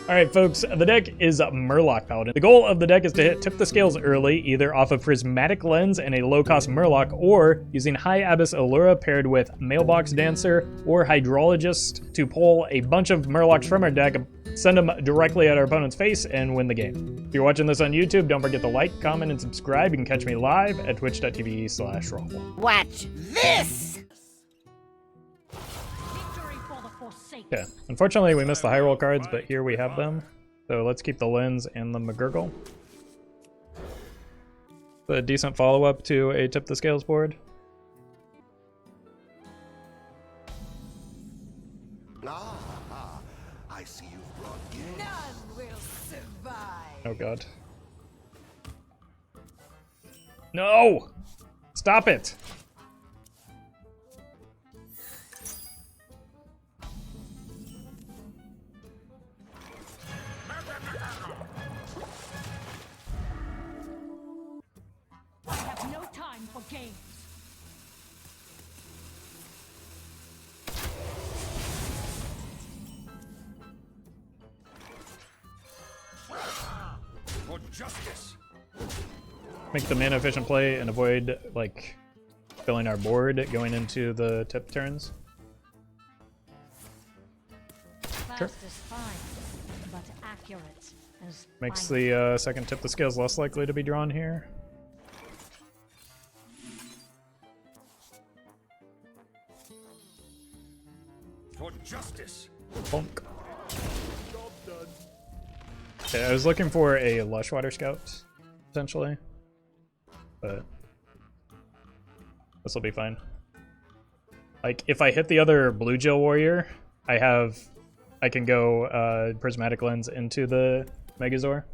Alright folks, the deck is Murloc Paladin. The goal of the deck is to tip the scales early, either off of Prismatic Lens and a low-cost Murloc, or using high Abbess Alura paired with Mailbox Dancer or Hydrologist to pull a bunch of Murlocs from our deck, send them directly at our opponent's face, and win the game. If you're watching this on YouTube, don't forget to like, comment, and subscribe. You can catch me live at twitch.tv/Roffle. Watch this! Okay, unfortunately we missed the high roll cards, but here we have them. So let's keep the Lens and the Murgurgle. A decent follow-up to a Tip the Scales board. I see you've brought gifts. None will survive. Oh god. No! Stop it! I have no time for games. For justice. Make the mana efficient play and avoid, like, filling our board going into the tip turns. Sure. Fast is fine, but accurate is Makes fine. the second Tip the Scales less likely to be drawn here. For justice. Bonk. Okay, I was looking for a Lushwater Scout, potentially, but this will be fine. Like, if I hit the other Bluegill Warrior, I can go Prismatic Lens into the Megasaur.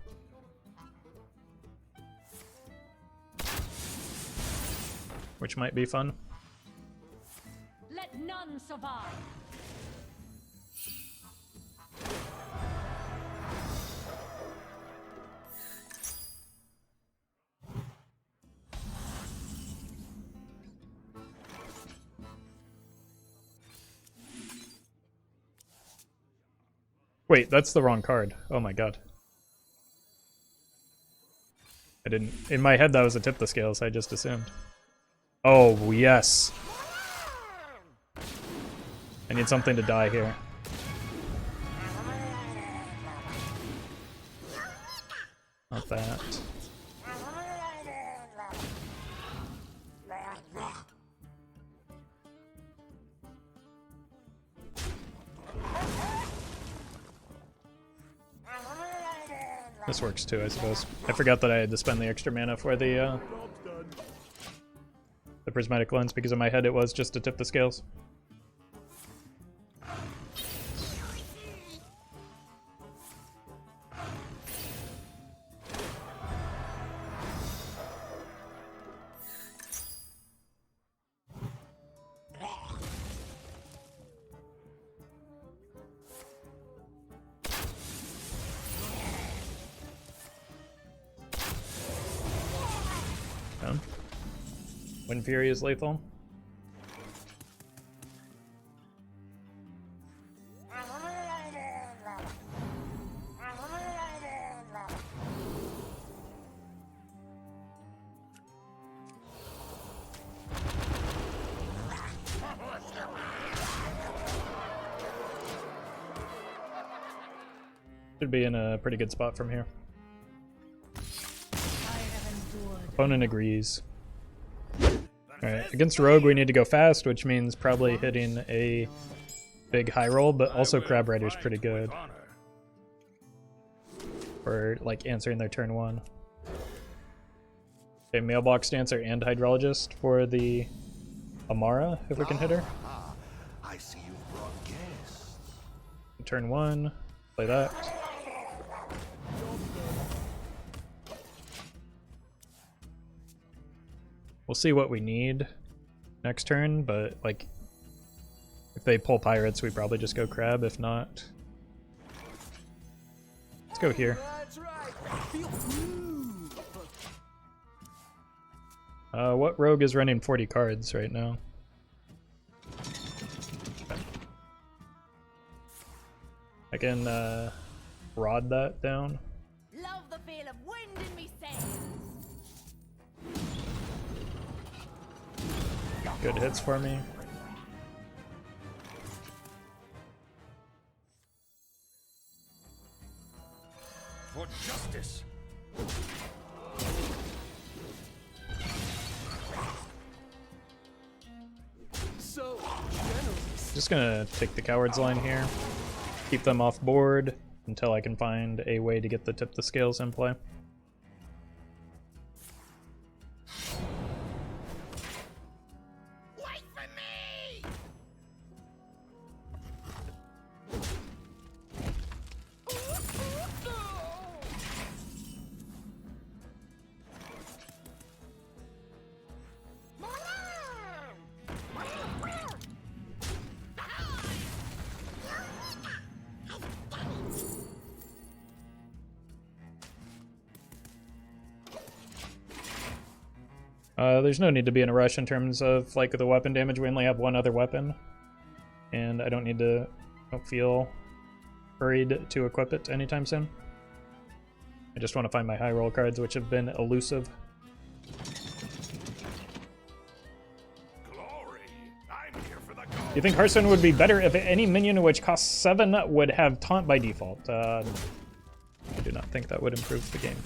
Which might be fun. Let none survive. Wait, that's the wrong card. Oh my god. I didn't... In my head that was a Tip the Scales, I just assumed. Oh, yes. I need something to die here. Not that. This works too, I suppose. I forgot that I had to spend the extra mana for the Prismatic Lens, because in my head it was just to Tip the Scales. Wind Fury is lethal. Should be in a pretty good spot from here. Opponent agrees. Alright, against Rogue we need to go fast, which means probably hitting a big high roll, but also Crabrider's pretty good for, like, answering their turn one. Okay, Mailbox Dancer and Hydrologist for the Amara, if we can hit her. I see you brought guests. Turn one, play that. We'll see what we need next turn, but, like, if they pull Pirates, we probably just go Crab. If not, let's go here. What rogue is running 40 cards right now? I can rod that down. Love the feel of wind in me sails. Good hits for me. For justice. So generous. Just gonna take the coward's line here. Keep them off board until I can find a way to get the tip the scales in play. Wait for me! There's no need to be in a rush in terms of like the weapon damage. We only have one other weapon, and I don't feel hurried to equip it anytime soon. I just want to find my high roll cards, which have been elusive. Glory. I'm here for the goal. Do you think Hearthstone would be better if any minion which costs 7 would have taunt by default? I do not think that would improve the game.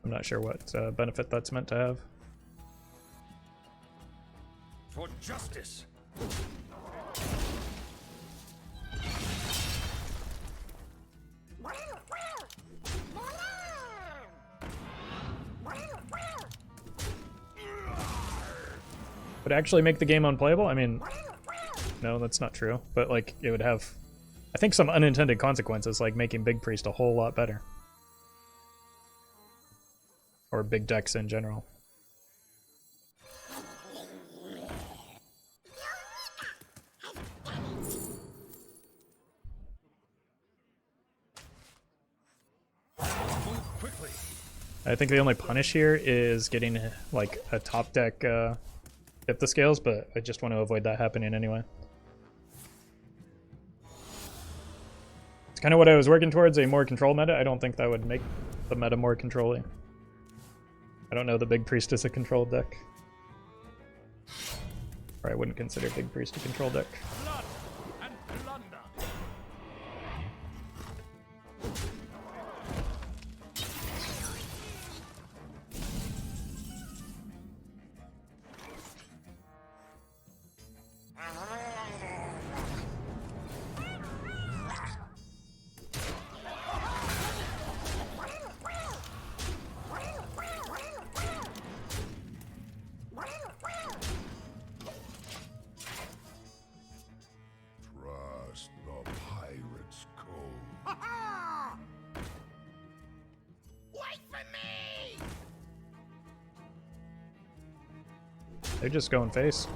I'm not sure what benefit that's meant to have. For justice. Would it actually make the game unplayable? I mean, no, that's not true. But like, it would have, I think, some unintended consequences, like making Big Priest a whole lot better. Or big decks in general. Move quickly. I think the only punish here is getting like a top deck tip the scales, but I just want to avoid that happening anyway. It's kind of what I was working towards, a more control meta. I don't think that would make the meta more controlling. I don't know the Big Priest is a control deck. Or I wouldn't consider Big Priest a control deck. Blood and plunder. Trust the pirate's code. Wait for me! They're just going face.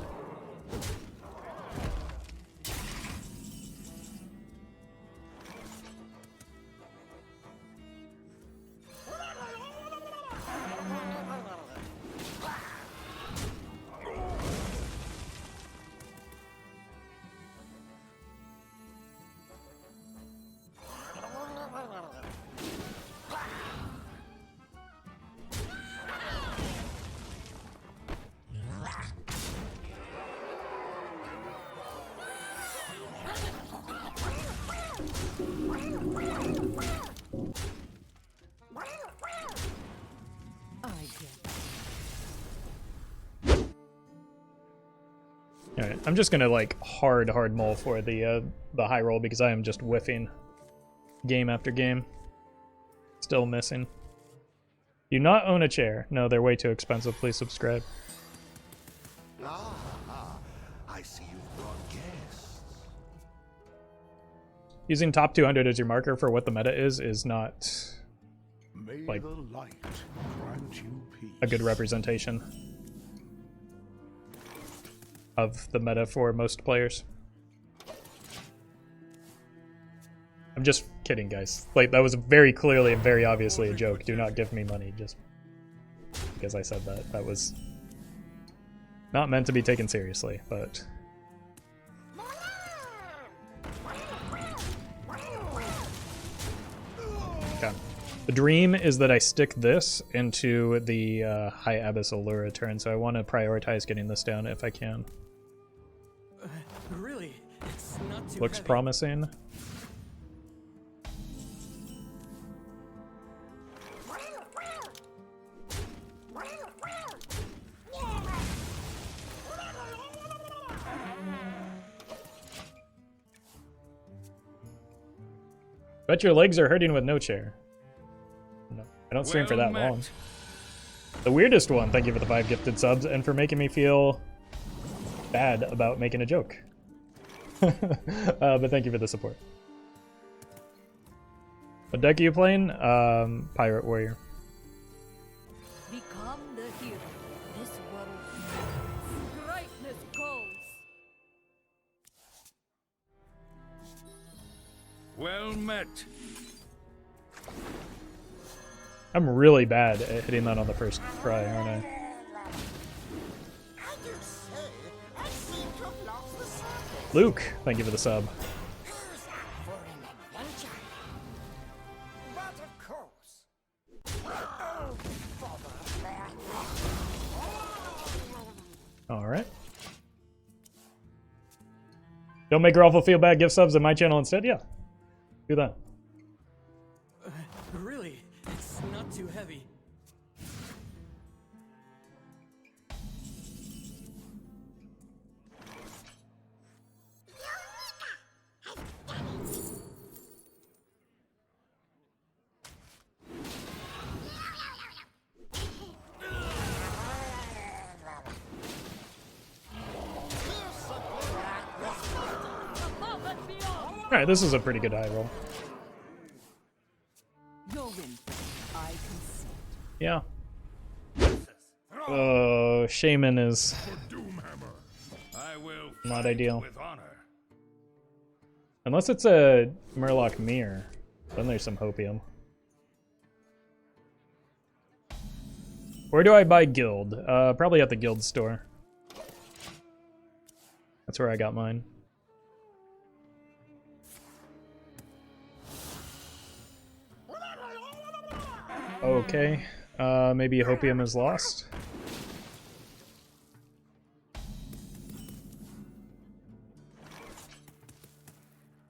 Alright, I'm just gonna like hard mull for the high roll because I am just whiffing game after game. Still missing. Do not own a chair. No, they're way too expensive. Please subscribe. Ah, I see you've brought guests. Using top 200 as your marker for what the meta is not May like the light grant you peace. a good representation of the meta for most players. I'm just kidding, guys. Like, that was very clearly and very obviously a joke. Do not give me money just because I said that. That was not meant to be taken seriously, but The dream is that I stick this into the High Abbess Alura turn, so I want to prioritize getting this down if I can. Really? It's not too Looks heavy. promising. Bet your legs are hurting with no chair. No, I don't stream for that long. The weirdest one, thank you for the 5 gifted subs and for making me feel bad about making a joke. But thank you for the support. What deck are you playing? Pirate Warrior. Become the hero. This world greatness calls. Well met. I'm really bad at hitting that on the first try, aren't I? I do say, I seem to have lost the circus. Luke, thank you for the sub. Who's up for an adventure? But of course. Oh, bother. Alright. Don't make Roffle feel bad, give subs on my channel instead? Yeah. Do that. Really? It's not too heavy. Alright, this is a pretty good high roll. Your win. I concede. Yeah. Oh, Shaman is Doomhammer. I will not fight ideal. with honor. Unless it's a Murloc Mirror, then there's some hopium. Where do I buy Guild? Probably at the Guild store. That's where I got mine. Okay, maybe hopium is lost.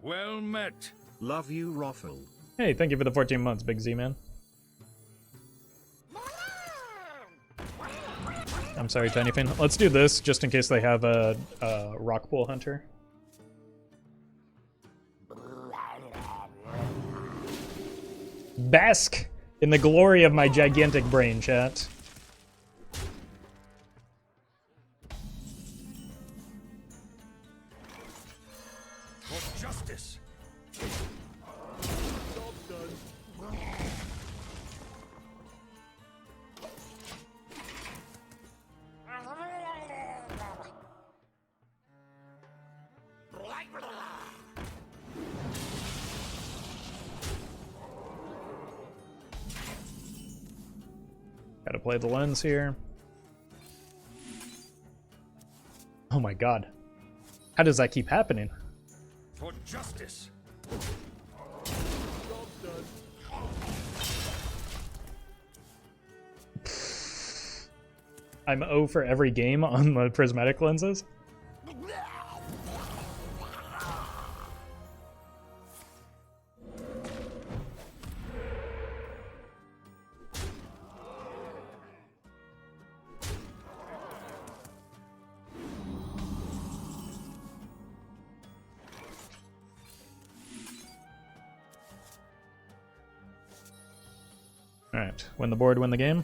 Well met. Love you, Roffle. Hey, thank you for the 14 months, Big Z Man. I'm sorry, Tiny Fin. Let's do this just in case they have a rock pool hunter. Bask in the glory of my gigantic brain, chat. For justice. Gotta play the lens here. Oh my god. How does that keep happening? For justice. I'm O for every game on the prismatic lenses. Alright, win the board, win the game.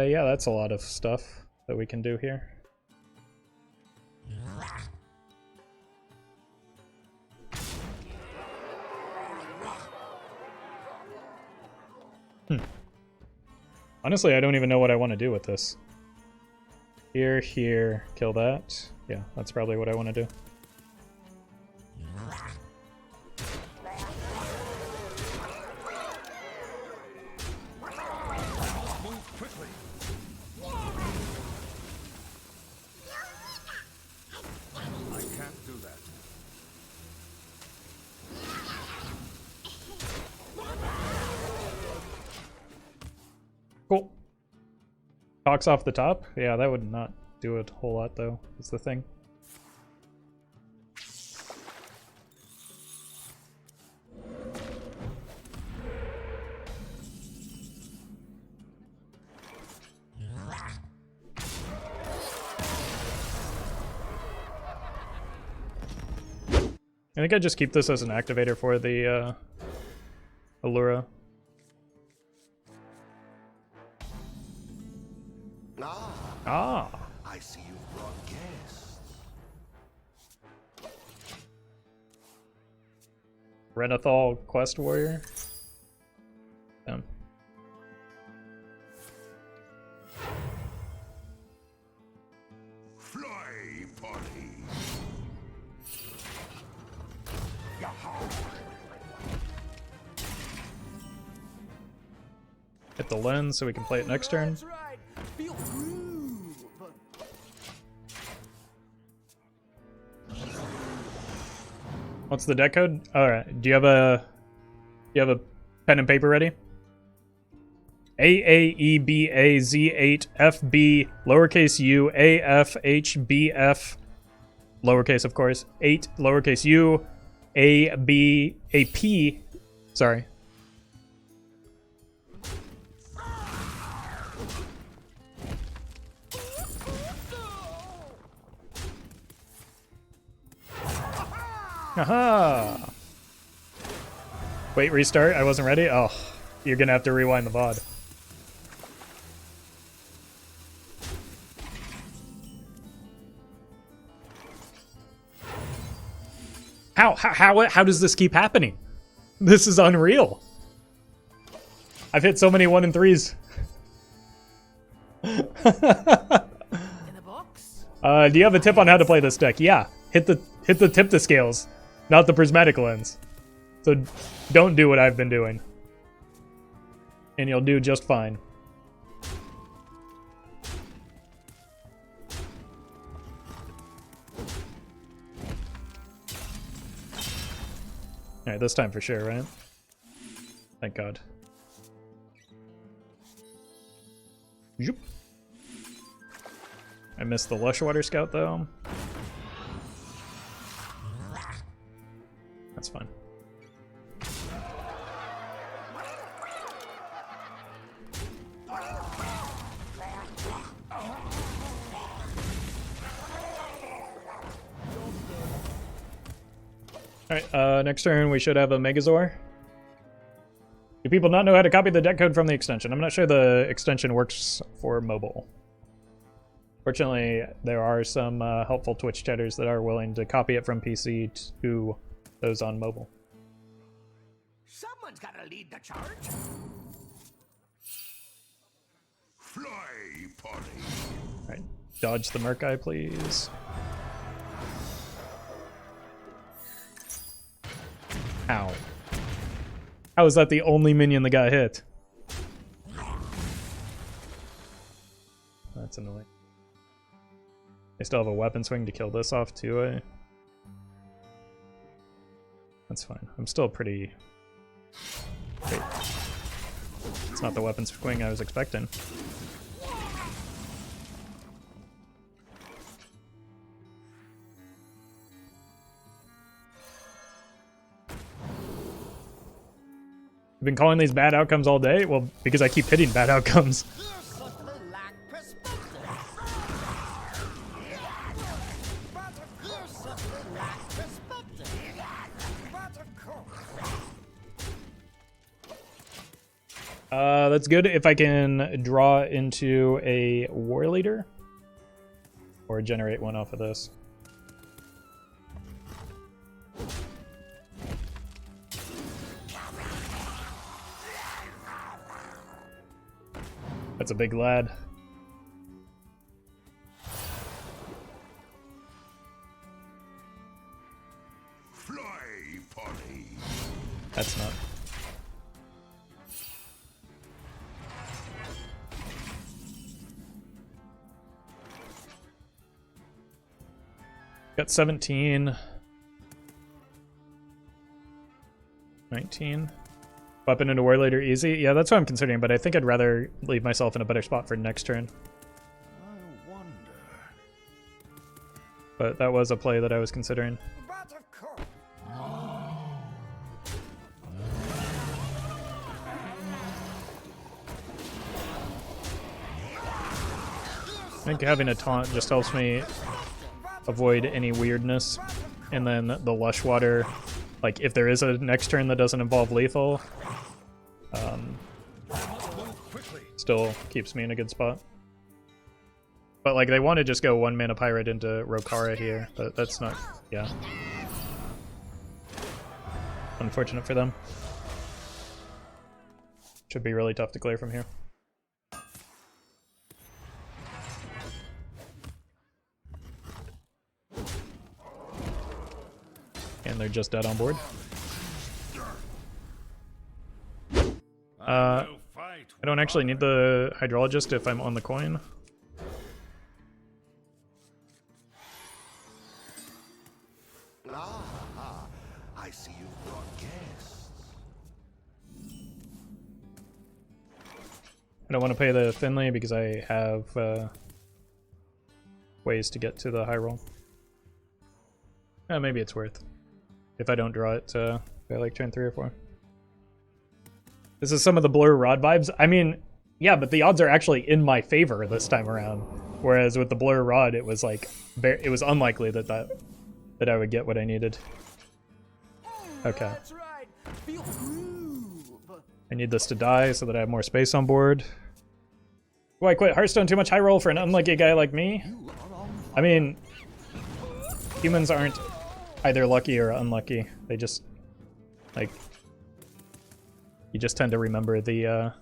Yeah, that's a lot of stuff that we can do here. Honestly, I don't even know what I want to do with this. Here, here, kill that. Yeah, that's probably what I want to do. Move quickly. Cool. Talks off the top? Yeah, that would not do a whole lot though, is the thing. I think I just keep this as an activator for the Alura. Ah. I see you've brought guests. Renathal Quest Warrior. Yeah. Fly, party. Hit the lens so we can play it next turn. That's right. Feel groove. What's the deck code? Alright, do you have a pen and paper ready? AAEBAZ8FB lowercase u AFHBF lowercase of course 8 lowercase u AP sorry. Aha! Wait, restart? I wasn't ready? Oh, you're gonna have to rewind the VOD. How does this keep happening? This is unreal. I've hit so many 1 and 3s. In the box? Do you have a tip on how to play this deck? Yeah, hit the tip to scales, not the prismatic lens. So don't do what I've been doing, and you'll do just fine. All right, this time for sure, right? Thank God. Zoop. I missed the Lushwater Scout though. That's fine. Alright, next turn we should have a Megasaur. Do people not know how to copy the deck code from the extension? I'm not sure the extension works for mobile. Fortunately, there are some helpful Twitch chatters that are willing to copy it from PC to those on mobile. Someone's gotta lead the charge. Fly, party. Alright, dodge the Murk-Eye, please. Ow. How is that the only minion that got hit? That's annoying. I still have a weapon swing to kill this off too, eh? That's fine. I'm still pretty... Wait. It's not the weapon swing I was expecting. I've been calling these bad outcomes all day? Well, because I keep hitting bad outcomes. That's good if I can draw into a Warleader or generate one off of this. That's a big lad. Fly, party. That's not. Got 17. 19. Weapon into Warleader easy? Yeah, that's what I'm considering, but I think I'd rather leave myself in a better spot for next turn. I wonder. But that was a play that I was considering. Buttercup. I think having a taunt just helps me avoid any weirdness. And then the Lushwater, like if there is a next turn that doesn't involve lethal, still keeps me in a good spot. But like they want to just go 1 mana pirate into Rokara here, but that's not, yeah. Unfortunate for them. Should be really tough to clear from here. And they're just dead on board. I don't actually need the Hydrologist if I'm on the coin. Ah, I see you brought guests. I don't want to pay the Finley because I have ways to get to the high roll. Maybe it's worth. If I don't draw it by like turn 3 or 4. This is some of the Blur Rod vibes. I mean, yeah, but the odds are actually in my favor this time around. Whereas with the Blur Rod, it was like it was unlikely that I would get what I needed. Okay. That's right. Feel groove. I need this to die so that I have more space on board. Do I quit Hearthstone too much high roll for an unlucky guy like me? I mean, humans aren't either lucky or unlucky. They just, like, you just tend to remember the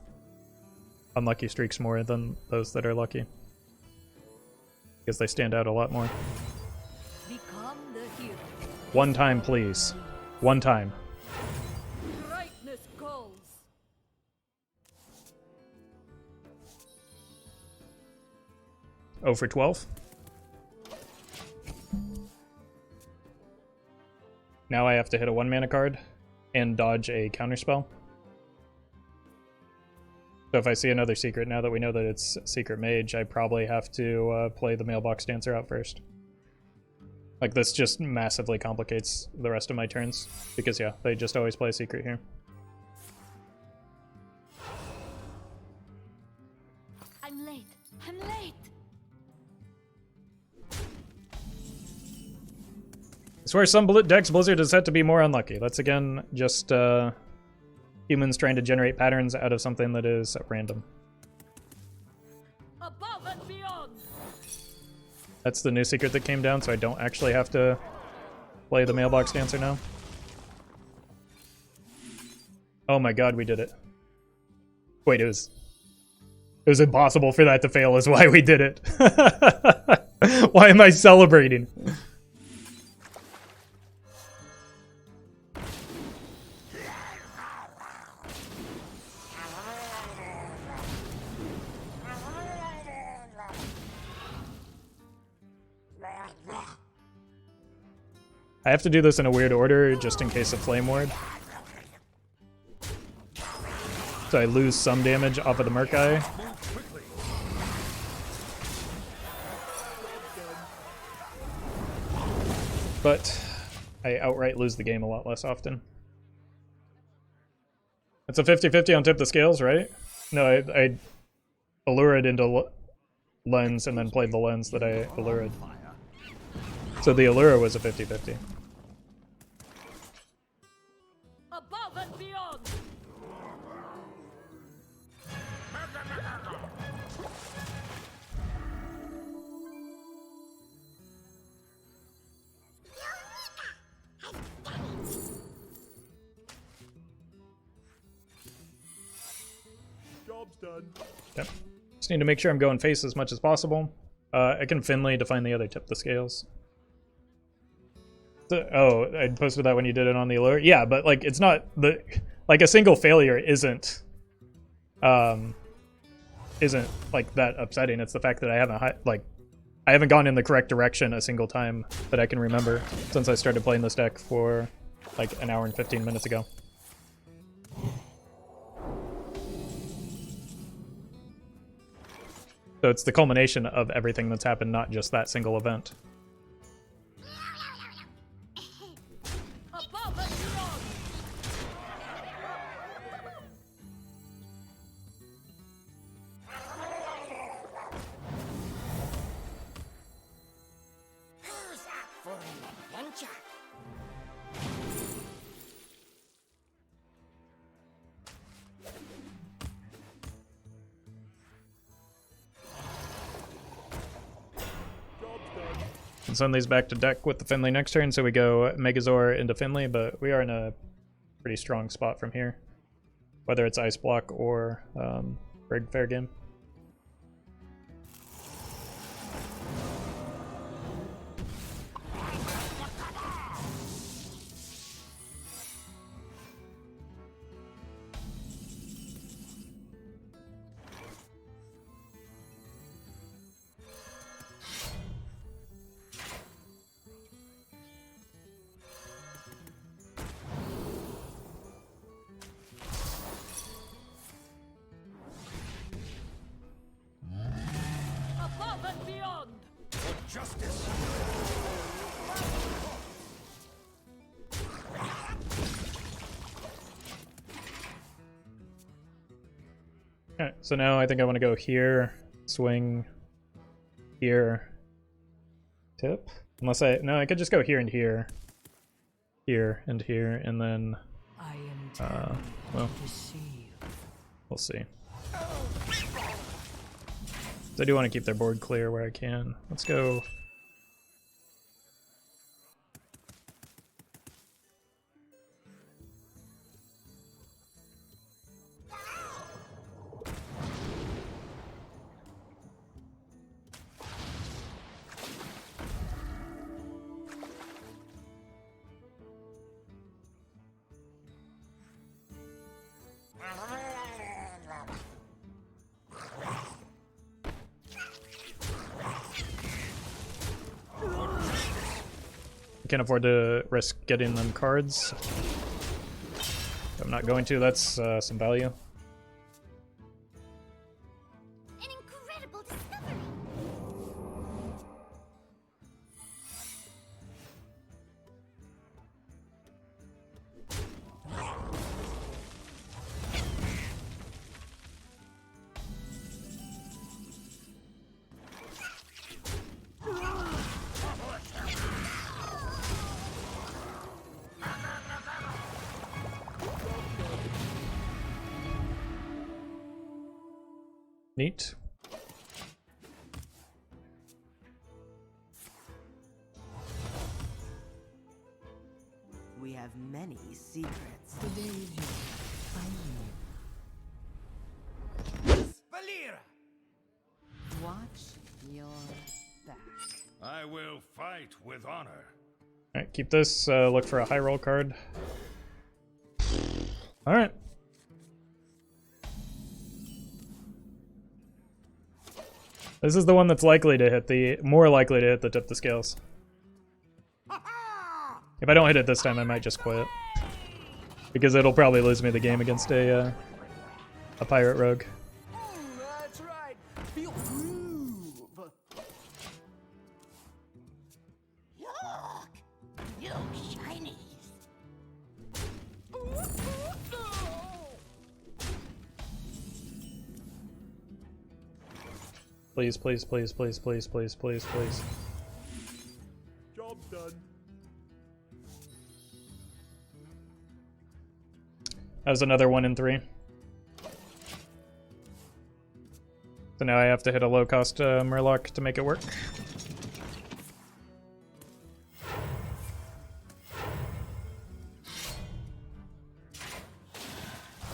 unlucky streaks more than those that are lucky. Because they stand out a lot more. Become the hero. One time, please. One time. Greatness calls. Oh for 12. Now I have to hit a 1 mana card and dodge a counterspell. So if I see another secret, now that we know that it's Secret Mage, I probably have to play the Mailbox Dancer out first. Like, this just massively complicates the rest of my turns. Because, yeah, they just always play Secret here. I'm late. I'm late. I swear some decks Blizzard is set to be more unlucky. That's, again, just humans trying to generate patterns out of something that is random. Above and beyond. That's the new secret that came down, so I don't actually have to play the Mailbox Dancer now. Oh my god, we did it. Wait, it was impossible for that to fail is why we did it. Why am I celebrating? I have to do this in a weird order, just in case of Flame Ward. So I lose some damage off of the Murk-Eye. But I outright lose the game a lot less often. It's a 50-50 on Tip the Scales, right? No, I Alura into Lens and then played the Lens that I Alura'd. So the Alura was a 50-50. Above and beyond. Job's done. Yep. Just need to make sure I'm going face as much as possible. I can Finley to find the other Tip the Scales. Oh, I posted that when you did it on the Allure. Yeah, but like it's not the like a single failure isn't like that upsetting. It's the fact that I haven't gone in the correct direction a single time that I can remember since I started playing this deck for like an hour and 15 minutes ago. So it's the culmination of everything that's happened, not just that single event. Above and beyond. Who's up for an adventure? And send these back to deck with the Finley next turn, so we go Megasaur into Finley, but we are in a pretty strong spot from here. Whether it's Ice Block or Rig Fair Game. Above and beyond. Justice. Alright, so now I think I want to go here, swing, here, tip. Unless I could just go here and here, and then, I am well, deceived. we'll see. So I do want to keep their board clear where I can. Let's go. Can't afford to risk getting them cards. I'm not going to. That's some value. An incredible discovery. Neat. We have many secrets. Today is yours. Valera! Watch your back. I will fight with honor. Alright, keep this. Look for a high roll card. Alright. This is the one that's likely to hit the more likely to hit the tip the scales. If I don't hit it this time, I might just quit. Because it'll probably lose me the game against a pirate rogue. That's right. Feel groove. Look! You shinies! Please, please, please, please, please, please, please, please. Job's done. That was another 1 in 3. So now I have to hit a low cost Murloc to make it work.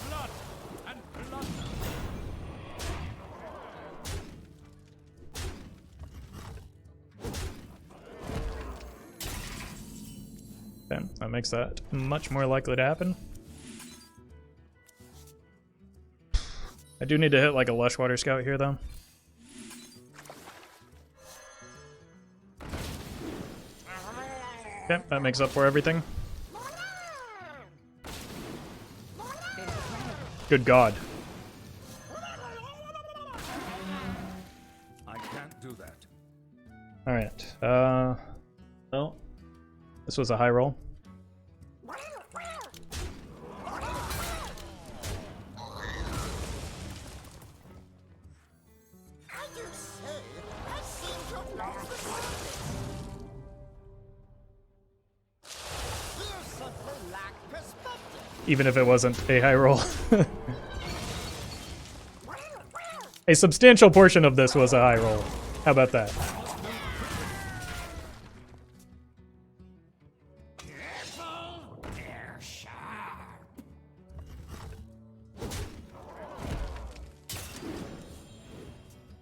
Blood and blood. Okay, that makes that much more likely to happen. I do need to hit like a Lushwater Scout here though. Okay, that makes up for everything. Good God. Alright. Well, this was a high roll. Even if it wasn't a high roll. A substantial portion of this was a high roll. How about that?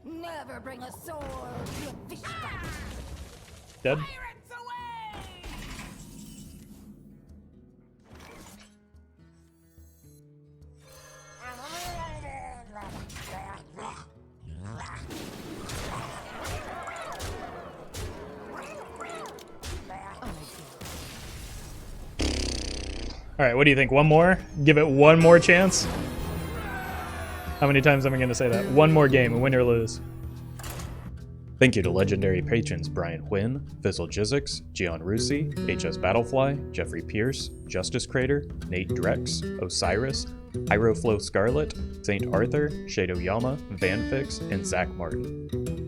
Never bring a sword to a fish fight. Dead? Pirates away! Alright, what do you think? One more? Give it one more chance? How many times am I going to say that? One more game, win or lose. Thank you to legendary patrons Brian Huynh, Fizzle Jizzix, Gian Rusi, HS Battlefly, Jeffrey Pierce, Justice Crater, Nate Drex, Osiris, Hyroflow Scarlet, Saint Arthur, Shado Yama, Vanfix, and Zach Martin.